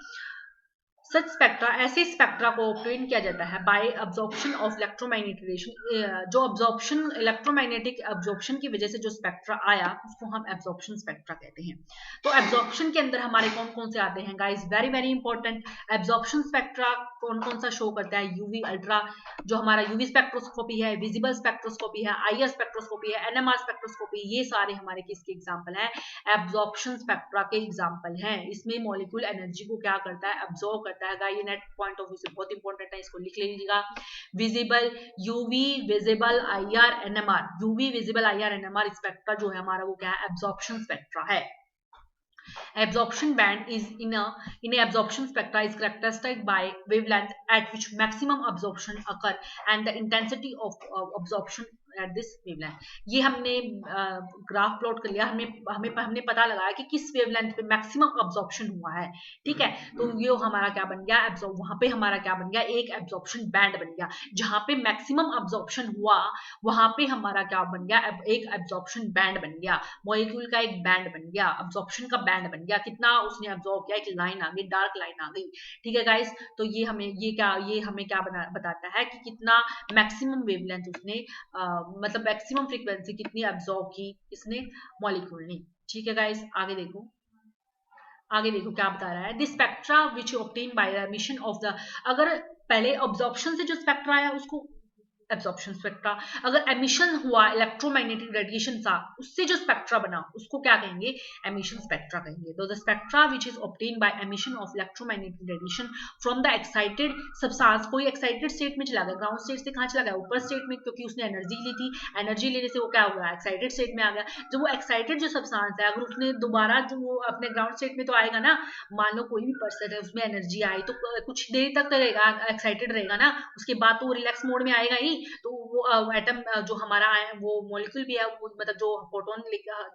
सच स्पेक्ट्रा, ऐसे स्पेक्ट्रा को ऑब्टेन किया जाता है by absorption of electromagnetic radiation. जो अब्जॉर्प्शन, इलेक्ट्रोमैग्नेटिक अब्जॉर्प्शन की वजह से जो स्पेक्ट्रा आया, उसको हम अब्जॉर्प्शन स्पेक्ट्रा कहते हैं। तो अब्जॉर्प्शन के अंदर हमारे कौन कौन से आते हैं guys, very very important. Absorption spectra कौन कौन सा शो करता है, यूवी अल्ट्रा, जो हमारा यूवी स्पेक्ट्रोस्कोपी है, विजिबल स्पेक्ट्रोस्कोपी है, आईआर स्पेक्ट्रोस्कोपी है, एनएमआर स्पेक्ट्रोस्कोपी, ये सारे हमारे किसके एग्जाम्पल हैं, एब्जॉर्प्शन स्पेक्ट्रा के एग्जाम्पल हैं। इसमें मॉलिक्यूल एनर्जी को क्या करता है, अब्जॉर्ब करता है। ये नेट पॉइंट ऑफ व्यू से बहुत इंपॉर्टेंट है, इसको लिख लीजिएगा। Visible UV, visible IR, NMR. UV, visible IR, NMR spectra जो है हमारा, वो क्या है, एब्जॉर्प्शन स्पेक्ट्रा है। Absorption band is in a absorption spectra is characterized by wavelength at which maximum absorption occur and the intensity of absorption at this wavelength. ये हमने graph plot कर लिया, हमने पता लगाया कि किस वेवलेंथ पे मैक्सिमम अब्जॉर्प्शन हुआ है, ठीक है। तो ये हमारा क्या बन गया, वहां पे हमारा क्या बन गया, एक एब्जॉर्प्शन बैंड बन गया। जहां पे मैक्सिमम अब्जॉर्प्शन हुआ वहां पे हमारा क्या बन गया, एक एब्जॉर्प्शन बैंड बन गया, मॉलिक्यूल का एक बैंड बन गया, अब्जॉर्प्शन का बैंड बन गया। कितना उसने अब्जॉर्ब किया, एक लाइन आ गई, डार्क लाइन आ गई, ठीक है गाइस। तो ये हमें क्या बताता है कि कितना मैक्सिमम वेवलेंथ उसने मतलब मैक्सिमम फ्रीक्वेंसी कितनी अब्जॉर्ब की इसने मॉलिक्यूल ने, ठीक है गाइस। आगे देखो क्या बता रहा है, the spectra which obtain by the emission of the, अगर पहले ऑब्जॉर्प्शन से जो स्पेक्ट्रा आया उसको एब्जॉर्प्शन स्पेक्ट्रा, अगर एमिशन हुआ इलेक्ट्रोमैग्नेटिक रेडिएशन का, उससे जो स्पेक्ट्रा बना उसको क्या कहेंगे, एमिशन स्पेक्ट्रा कहेंगे। तो the spectra which is obtain bye emission of electromagnetic radiation from the excited substance, कोई एक्साइटेड स्टेट में चला गया, ग्राउंड स्टेट से कहां चला गया, ऊपर स्टेट में, क्योंकि उसने एनर्जी ली थी, एनर्जी लेने से वो क्या हो गया, एक्साइटेड स्टेट में आ गया। जब वो एक्साइटेड जो सब्सटेंस है, अगर उसने दोबारा जो वो अपने ग्राउंड स्टेट में तो आएगा ना, मान लो कोई भी पर्सन है उसमें एनर्जी आई तो कुछ देर तक तो रहेगा, एक्साइटेड रहेगा ना, उसके बाद तो वो रिलैक्स मोड में आएगा ही। तो वो एटम जो हमारा है, वो मॉलिक्यूल भी है, वो मतलब जो प्रोटॉन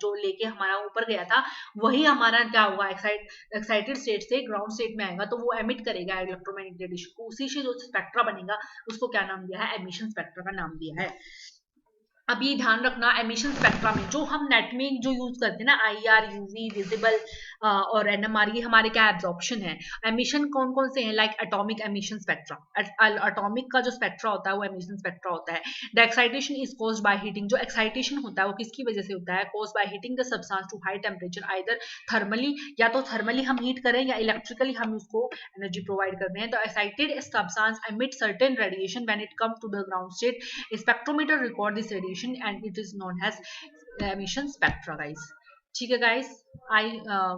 जो लेके हमारा ऊपर गया था, वही हमारा क्या होगा, एक्साइटेड स्टेट से ग्राउंड स्टेट में आएगा, तो वो एमिट करेगा इलेक्ट्रोमैग्नेटिक रेडिएशन को, उसी से जो स्पेक्ट्रा बनेगा उसको क्या नाम दिया है, एमिशन स्पेक्ट्रा का नाम दिया है। अब ये ध्यान रखना, एमिशन स्पेक्ट्रा में जो हम नेट में जो यूज करते हैं ना, आईआर, यूवी, विजिबल और एनएमआर, ये हमारे क्या एब्जॉर्प्शन है। एमिशन कौन कौन से हैं, like atomic emission spectra, atomic का जो स्पेक्ट्रा होता है वो एमिशन स्पेक्ट्रा होता है। The excitation is caused by heating, जो एक्साइटेशन होता है वो किसकी वजह से होता है, caused by heating the substance to high temperature, either thermally, या तो थर्मली हम हीट करें या इलेक्ट्रिकली हम उसको एनर्जी प्रोवाइड कर रहे हैं। तो excited substance emit certain radiation when it comes to the ground state. A spectrometer record this radiation and it is known as emission spectra, guys. ठीक है गाइस,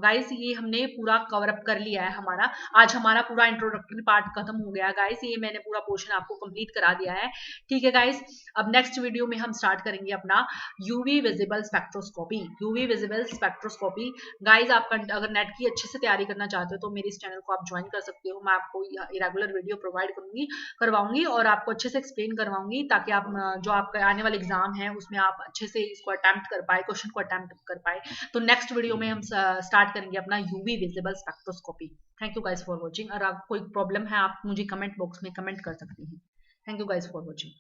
गाइस ये हमने पूरा कवर अप कर लिया है हमारा, आज हमारा पूरा इंट्रोडक्टरी पार्ट खत्म हो गया गाइस, ये मैंने पूरा पोर्शन आपको कंप्लीट करा दिया है, ठीक है गाइस। अब नेक्स्ट वीडियो में हम स्टार्ट करेंगे अपना UV visible spectroscopy. UV visible spectroscopy guys, आप अगर नेट की अच्छे से तैयारी करना चाहते हो तो मेरे इस चैनल को आप ज्वाइन कर सकते हो, मैं आपको रेगुलर वीडियो प्रोवाइड करवाऊंगी और आपको अच्छे से एक्सप्लेन करवाऊंगी, ताकि आप जो आपका आने वाले एग्जाम है उसमें आप अच्छे से इसको अटेम्प्ट कर पाए, क्वेश्चन को अटेम्प्ट कर पाए। तो नेक्स्ट वीडियो में हम स्टार्ट करेंगे अपना UV visible spectroscopy. Thank you guys for watching, और आप कोई प्रॉब्लम है आप मुझे कमेंट बॉक्स में कमेंट कर सकते हैं। Thank you guys for watching.